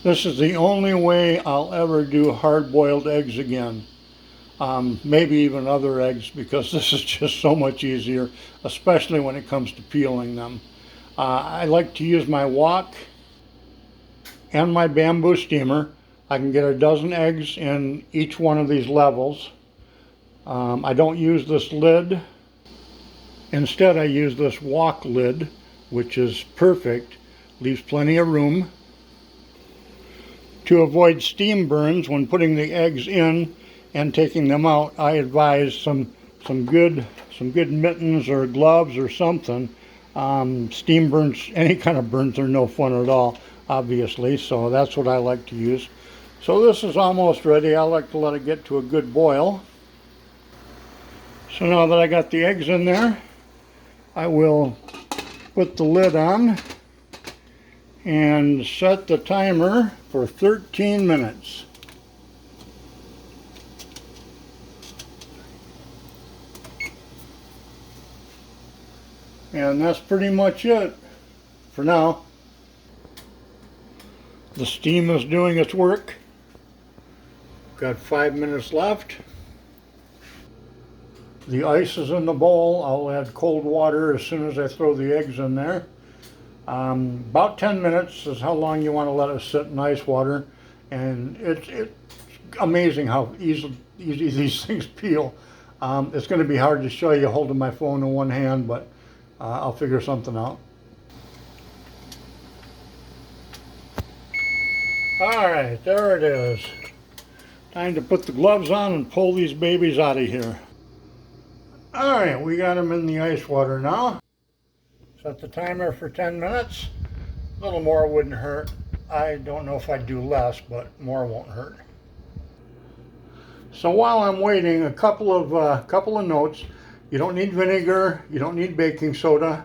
This is the only way I'll ever do hard-boiled eggs again. Maybe even other eggs, because this is just so much easier, especially when it comes to peeling them. I like to use my wok and my bamboo steamer. I can get a dozen eggs in each one of these levels. I don't use this lid. Instead, I use this wok lid, which is perfect, leaves plenty of room. To avoid steam burns when putting the eggs in and taking them out, I advise some good mittens or gloves or something. Steam burns, any kind of burns, are no fun at all, obviously, so that's what I like to use. So this is almost ready. I like to let it get to a good boil. So now that I got the eggs in there, I will put the lid on and set the timer for 13 minutes. And that's pretty much it for now. The steam is doing its work. Got 5 minutes left. The ice is in the bowl. I'll add cold water as soon as I throw the eggs in there. About 10 minutes is how long you want to let it sit in ice water. And it's amazing how easy these things peel. It's going to be hard to show you holding my phone in one hand, but I'll figure something out. Alright, there it is. Time to put the gloves on and pull these babies out of here. Alright, we got them in the ice water now. Set the timer for 10 minutes. A little more wouldn't hurt. I don't know if I'd do less, but more won't hurt. So while I'm waiting, a couple of notes. You don't need vinegar, you don't need baking soda.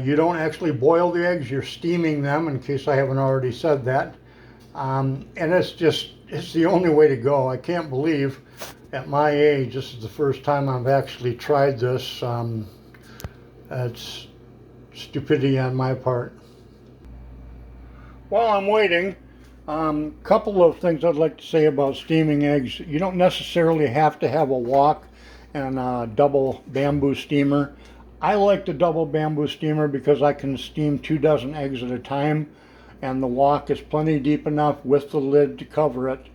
You don't actually boil the eggs, you're steaming them, in case I haven't already said that. And it's the only way to go. I can't believe at my age, this is the first time I've actually tried this. It's stupidity on my part. While I'm waiting, couple of things I'd like to say about steaming eggs. You don't necessarily have to have a wok and a double bamboo steamer. I like the double bamboo steamer because I can steam 2 dozen eggs at a time, and the wok is plenty deep enough with the lid to cover it.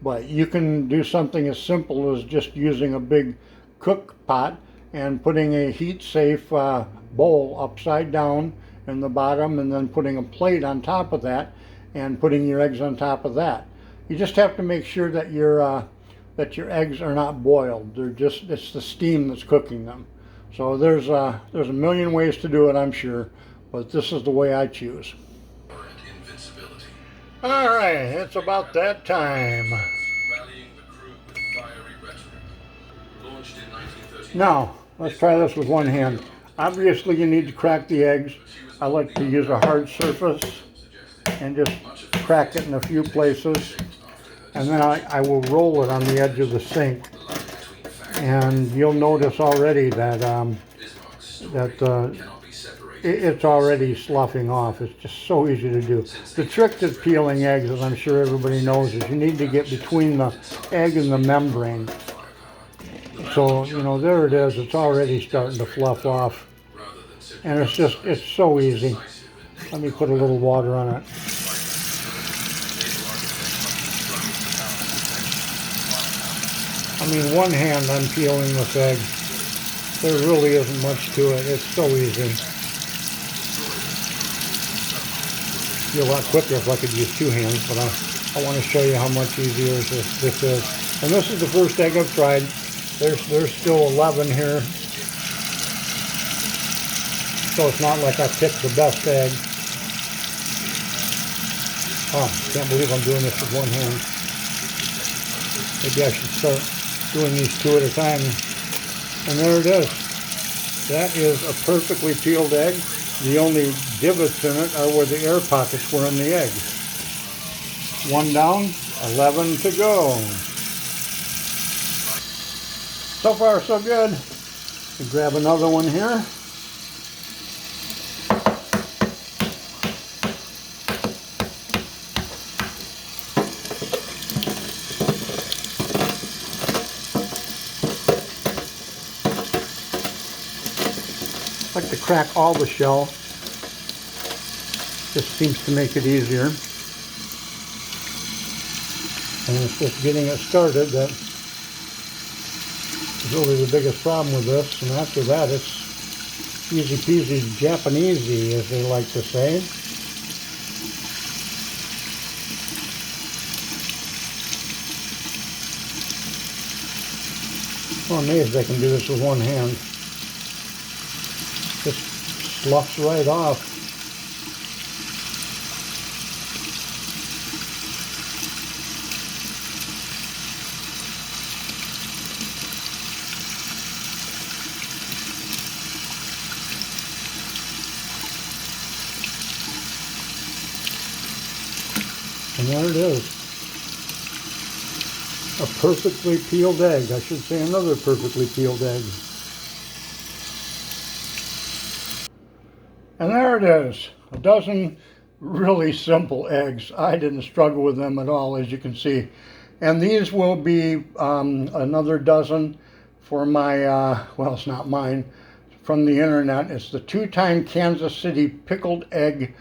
But you can do something as simple as just using a big cook pot and putting a heat-safe bowl upside down in the bottom, and then putting a plate on top of that and putting your eggs on top of that. You just have to make sure that your eggs are not boiled. It's the steam that's cooking them. So there's a million ways to do it, I'm sure, but this is the way I choose. All right, it's about that time. Now, let's try this with one hand. Obviously, you need to crack the eggs. I like to use a hard surface and just crack it in a few places. And then I will roll it on the edge of the sink. And you'll notice already that it's already sloughing off. It's just so easy to do. The trick to peeling eggs, as I'm sure everybody knows, is you need to get between the egg and the membrane. So, you know, there it is. It's already starting to fluff off. And it's so easy. Let me put a little water on it. I mean, one hand I'm peeling this egg. There really isn't much to it. It's so easy. It'd be a lot quicker if I could use 2 hands, but I want to show you how much easier this is. And this is the first egg I've tried. There's still 11 here. So it's not like I picked the best egg. Oh, can't believe I'm doing this with one hand. Maybe I should start doing these 2 at a time. And there it is. That is a perfectly peeled egg. The only divots in it are where the air pockets were in the egg. 1 down, 11 to go. So far, so good. We'll grab another one here. crack all the shell. Just seems to make it easier. And it's just getting it started that is really the biggest problem with this. And after that, it's easy peasy Japanesey, as they like to say. I'm amazed I can do this with one hand. Just sloughs right off. And there it is. A perfectly peeled egg. I should say another perfectly peeled egg. And there it is. A dozen really simple eggs. I didn't struggle with them at all, as you can see. And these will be another dozen for my, well, it's not mine, from the internet. It's the two-time Kansas City Pickled Egg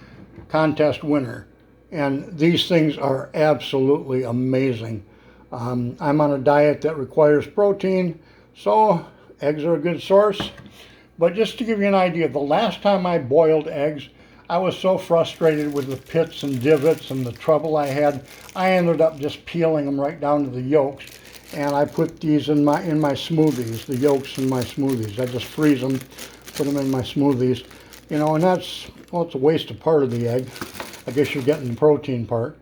Contest winner. And these things are absolutely amazing. I'm on a diet that requires protein, so eggs are a good source. But just to give you an idea, the last time I boiled eggs, I was so frustrated with the pits and divots and the trouble I had, I ended up just peeling them right down to the yolks. And I put these in my smoothies, the yolks in my smoothies. I just freeze them, put them in my smoothies. You know, and that's, well, it's a waste of part of the egg. I guess you're getting the protein part.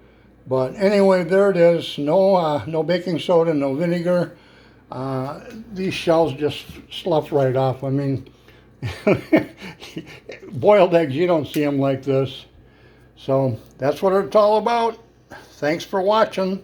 But anyway, there it is. No baking soda, no vinegar. These shells just slough right off. I mean, boiled eggs, you don't see them like this. So that's what it's all about. Thanks for watching.